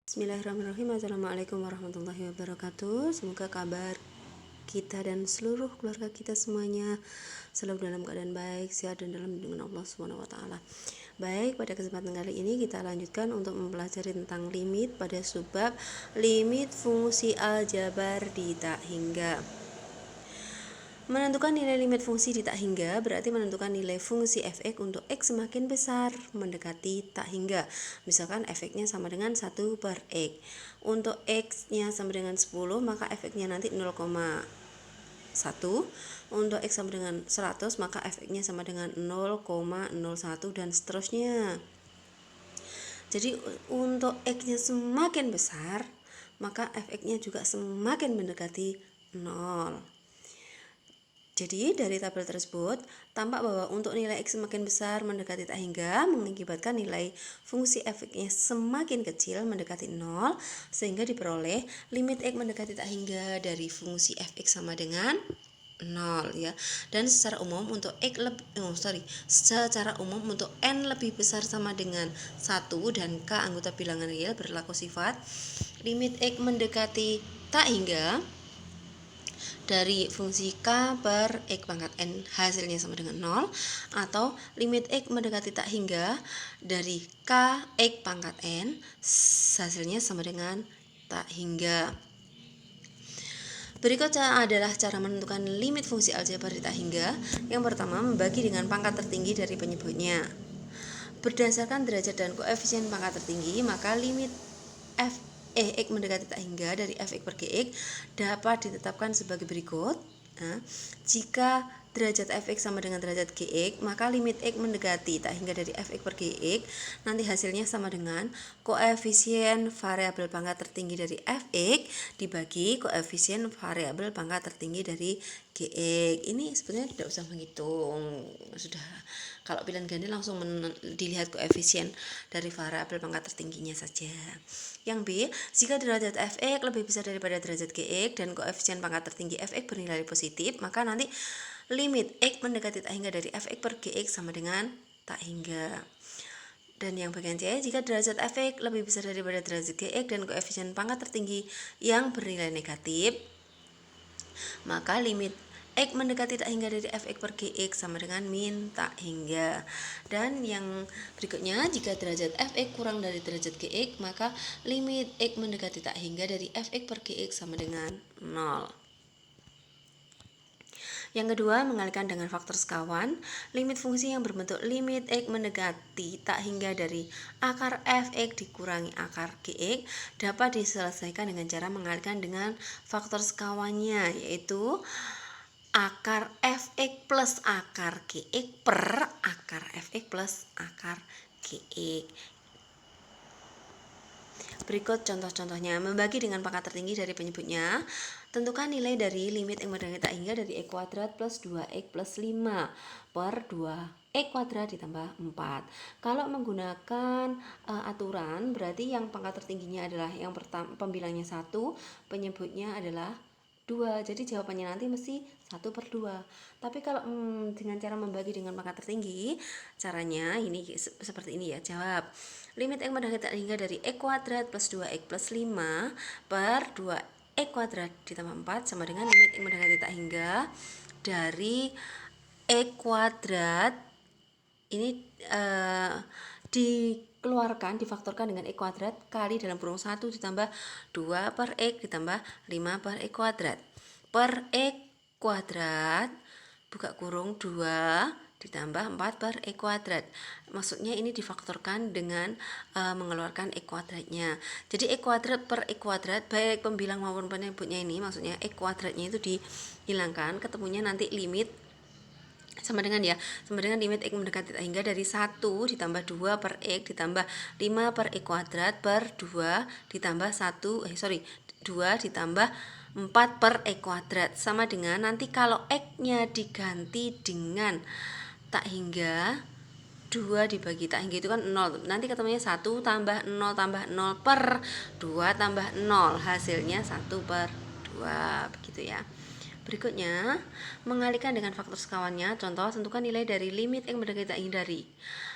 Bismillahirrahmanirrahim. Assalamualaikum warahmatullahi wabarakatuh. Semoga kabar kita dan seluruh keluarga kita semuanya selalu dalam keadaan baik, sehat dan dalam lindungan Allah Subhanahu wa taala. Baik, pada kesempatan kali ini kita lanjutkan untuk mempelajari tentang limit pada subbab limit fungsi aljabar di tak hingga. Menentukan nilai limit fungsi di tak hingga berarti menentukan nilai fungsi f(x) untuk x semakin besar mendekati tak hingga. Misalkan f(x)-nya sama dengan 1 per x. Untuk x-nya sama dengan 10, maka f(x)-nya nanti 0,1. Untuk x sama dengan 100, maka f(x)-nya sama dengan 0,01 dan seterusnya. Jadi untuk x-nya semakin besar, maka f(x)-nya juga semakin mendekati 0. Jadi dari tabel tersebut tampak bahwa untuk nilai x semakin besar mendekati tak hingga mengakibatkan nilai fungsi f(x)-nya semakin kecil mendekati 0, sehingga diperoleh limit x mendekati tak hingga dari fungsi f(x) sama dengan 0 ya. Dan secara umum untuk secara umum untuk n lebih besar sama dengan 1 dan k anggota bilangan real berlaku sifat limit x mendekati tak hingga dari fungsi k per x pangkat n hasilnya sama dengan 0, atau limit x mendekati tak hingga dari k x pangkat n hasilnya sama dengan tak hingga. Berikut adalah cara menentukan limit fungsi aljabar di tak hingga. Yang pertama, membagi dengan pangkat tertinggi dari penyebutnya. Berdasarkan derajat dan koefisien pangkat tertinggi, maka limit x mendekati tak hingga dari f(x) per gx dapat ditetapkan sebagai berikut. Jika derajat f(x) sama dengan derajat gx, maka limit x mendekati tak hingga dari f(x) per gx nanti hasilnya sama dengan koefisien variabel pangkat tertinggi dari f(x) dibagi koefisien variabel pangkat tertinggi dari gx. Ini sebenarnya tidak usah menghitung, sudah kalau pilihan ganda langsung dilihat koefisien dari variabel pangkat tertingginya saja. Yang B, jika derajat f(x) lebih besar daripada derajat gx dan koefisien pangkat tertinggi f(x) bernilai positif, maka nanti limit x mendekati tak hingga dari f(x) per gx sama dengan tak hingga. Dan yang bagian C, jika derajat f(x) lebih besar daripada derajat gx dan koefisien pangkat tertinggi yang bernilai negatif, maka limit x mendekati tak hingga dari f(x) per gx sama dengan min tak hingga. Dan yang berikutnya, jika derajat f(x) kurang dari derajat gx, maka limit x mendekati tak hingga dari f(x) per gx sama dengan 0. Yang kedua, mengalihkan dengan faktor sekawan. Limit fungsi yang berbentuk limit x mendekati tak hingga dari akar f(x) dikurangi akar gx dapat diselesaikan dengan cara mengalihkan dengan faktor sekawannya, yaitu akar f(x) plus akar gx per akar f(x) plus akar gx. Berikut contoh-contohnya. Membagi dengan pangkat tertinggi dari penyebutnya. Tentukan nilai dari limit x mendekati tak hingga dari x kuadrat plus 2x plus 5 per 2x kuadrat ditambah 4. Kalau menggunakan aturan, berarti yang pangkat tertingginya adalah yang pertama, pembilangnya 1, penyebutnya adalah 2. Jadi jawabannya nanti mesti 1 per 2. Tapi kalau dengan cara membagi dengan pangkat tertinggi, caranya ini seperti ini ya. Jawab. Limit x mendekati tak hingga dari x kuadrat plus 2x plus 5 per 2x kuadrat ditambah 4 sama dengan limit x mendekati tak hingga dari x kuadrat ini dikeluarkan, difaktorkan dengan x kuadrat kali dalam kurung 1 ditambah 2 per x ditambah 5 per x kuadrat per x kuadrat buka kurung 2 ditambah 4 per x kuadrat. Maksudnya ini difaktorkan dengan mengeluarkan x kuadratnya. Jadi x kuadrat per x kuadrat baik pembilang maupun penyebutnya ini, maksudnya x kuadratnya itu dihilangkan, ketemunya nanti limit sama dengan limit x mendekati tak hingga dari 1 ditambah 2 per x ditambah 5 per x kuadrat per 2 ditambah 2 ditambah 4 per x kuadrat sama dengan nanti kalau x-nya diganti dengan tak hingga 2 dibagi tak hingga itu kan 0. Nanti ketemunya 1 tambah 0 tambah 0 per 2 tambah 0. Hasilnya 1 per 2. Begitu ya. Berikutnya, mengalihkan dengan faktor sekawannya. Contoh, tentukan nilai dari limit x mendekati tak hingga dari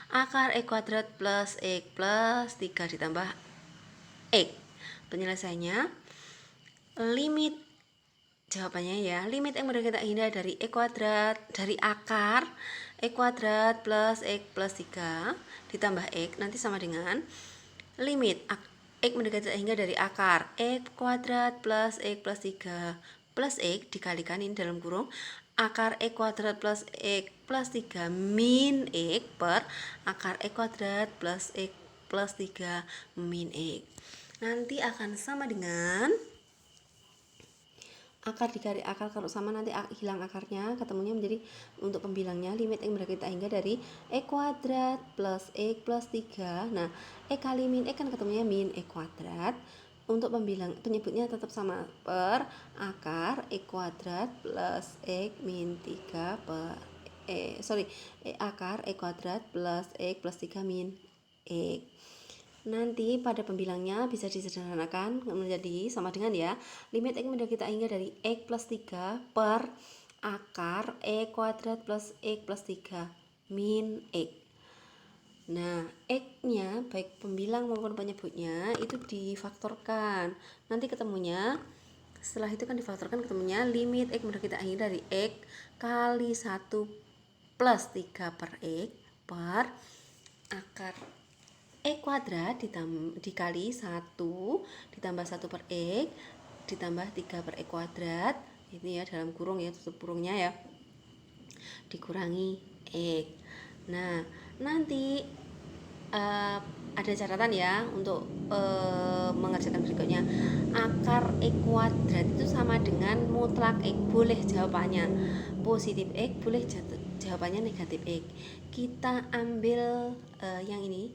akar x kuadrat plus x plus 3 ditambah x Penyelesaiannya, limit jawabannya ya, limit X mendekati tak hingga dari X kuadrat, dari akar X kuadrat plus X plus 3 ditambah X nanti sama dengan limit X mendekati tak hingga dari akar X kuadrat plus X plus 3 plus X dikalikan ini dalam kurung akar X kuadrat plus X plus 3 min X per akar X kuadrat plus X plus 3 min X. Nanti akan sama dengan akar dikali akar, kalau sama nanti hilang akarnya, ketemunya menjadi untuk pembilangnya limit X mendekati tak hingga dari X kuadrat plus X plus 3. Nah, X kali min X kan ketemunya min X kuadrat. Untuk penyebutnya tetap sama, per akar X kuadrat plus X min 3 per akar X kuadrat plus X plus 3 min X. Nanti pada pembilangnya bisa disederhanakan menjadi sama dengan ya, limit X mendekati tak hingga dari X plus 3 per akar X kuadrat plus X plus 3 min X. Nah, X-nya baik pembilang maupun penyebutnya itu difaktorkan. Nanti ketemunya, setelah itu kan difaktorkan, ketemunya limit X mendekati tak hingga dari X kali 1 plus 3 per X per akar X kuadrat dikali 1 ditambah 1 per X ditambah 3 per X kuadrat, ini ya dalam kurung ya, tutup kurungnya ya, dikurangi X. Nah, nanti ada catatan ya untuk mengerjakan berikutnya. Akar X kuadrat itu sama dengan mutlak X, boleh jawabannya positif X, boleh jawabannya negatif X. Kita ambil yang ini,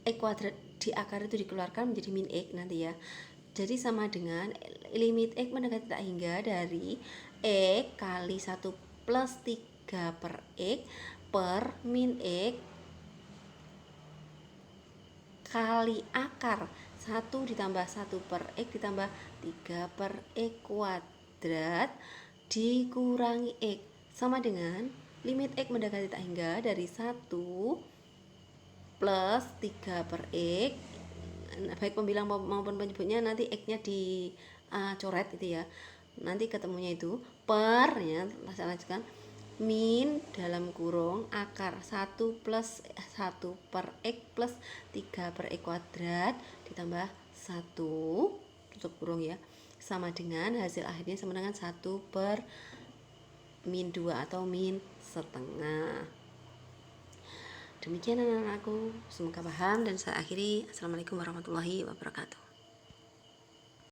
X kuadrat di akar itu dikeluarkan menjadi min X nanti ya. Jadi sama dengan limit X mendekati tak hingga dari X kali 1 plus 3 per X per min X kali akar 1 ditambah 1 per X ditambah 3 per X kuadrat dikurangi X sama dengan limit X mendekati tak hingga dari 1 plus 3 per X, baik pembilang maupun penyebutnya nanti X-nya dicoret itu ya. Nanti ketemunya itu per, ya, saya lanjutkan, min dalam kurung akar 1 plus 1 per X plus 3 per X kuadrat ditambah 1 tutup kurung ya, sama dengan hasil akhirnya sama dengan 1 per min 2 atau min setengah. Demikian anak-anakku, semoga paham dan saya akhiri. Assalamualaikum warahmatullahi wabarakatuh.